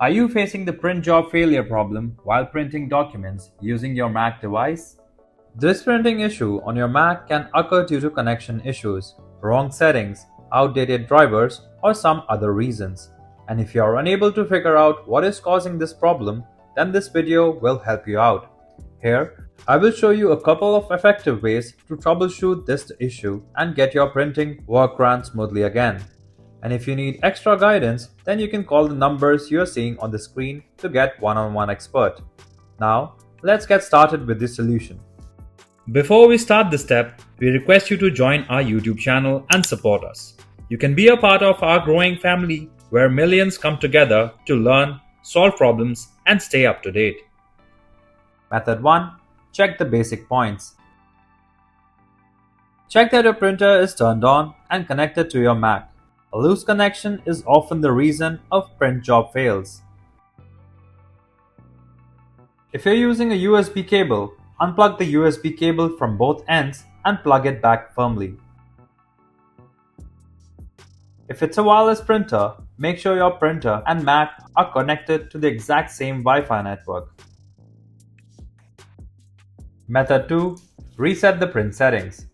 Are you facing the print job failure problem while printing documents using your Mac device? This printing issue on your Mac can occur due to connection issues, wrong settings, outdated drivers, or some other reasons. And if you are unable to figure out what is causing this problem, then this video will help you out. Here, I will show you a couple of effective ways to troubleshoot this issue and get your printing work run smoothly again. And if you need extra guidance, then you can call the numbers you are seeing on the screen to get one-on-one expert. Now, let's get started with the solution. Before we start this step, we request you to join our YouTube channel and support us. You can be a part of our growing family where millions come together to learn, solve problems, and stay up to date. Method 1. Check the basic points. Check that your printer is turned on and connected to your Mac. A loose connection is often the reason of print job fails. If you're using a USB cable, unplug the USB cable from both ends and plug it back firmly. If it's a wireless printer, make sure your printer and Mac are connected to the exact same Wi-Fi network. Method 2. Reset the print settings.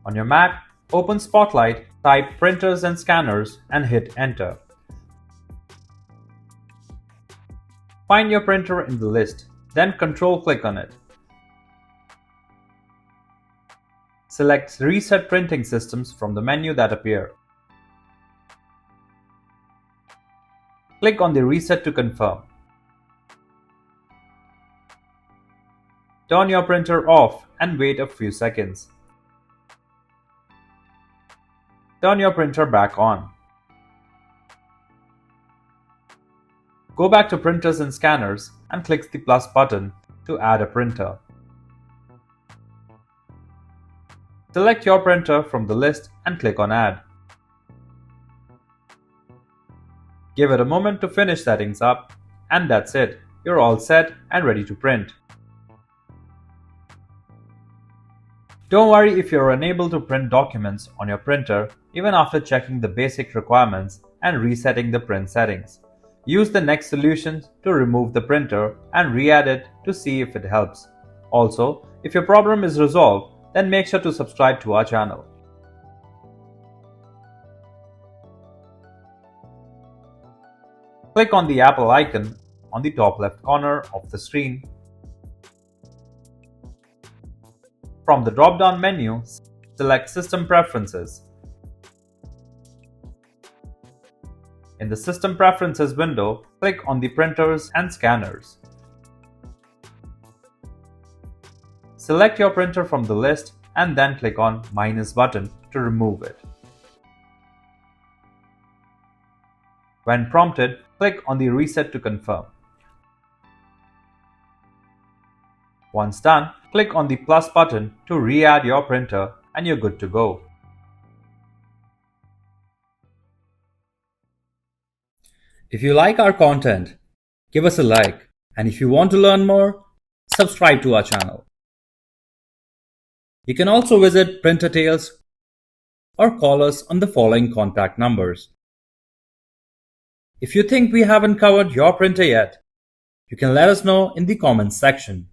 On your Mac, open Spotlight, type printers and scanners and hit enter. Find your printer in the list, then control-click on it. Select Reset Printing Systems from the menu that appear. Click on the Reset to confirm. Turn your printer off and wait a few seconds. Turn your printer back on. Go back to Printers and Scanners and click the plus button to add a printer. Select your printer from the list and click on Add. Give it a moment to finish settings up, and that's it. You're all set and ready to print. Don't worry if you're unable to print documents on your printer even after checking the basic requirements and resetting the print settings. Use the next solution to remove the printer and re-add it to see if it helps. Also, if your problem is resolved, then make sure to subscribe to our channel. Click on the Apple icon on the top left corner of the screen. From the drop-down menu, select System Preferences. In the System Preferences window, click on the Printers and Scanners. Select your printer from the list and then click on minus button to remove it. When prompted, click on the Reset to confirm. Once done, click on the plus button to re-add your printer and you're good to go. If you like our content, give us a like, and if you want to learn more, subscribe to our channel. You can also visit Printer Tales or call us on the following contact numbers. If you think we haven't covered your printer yet, you can let us know in the comments section.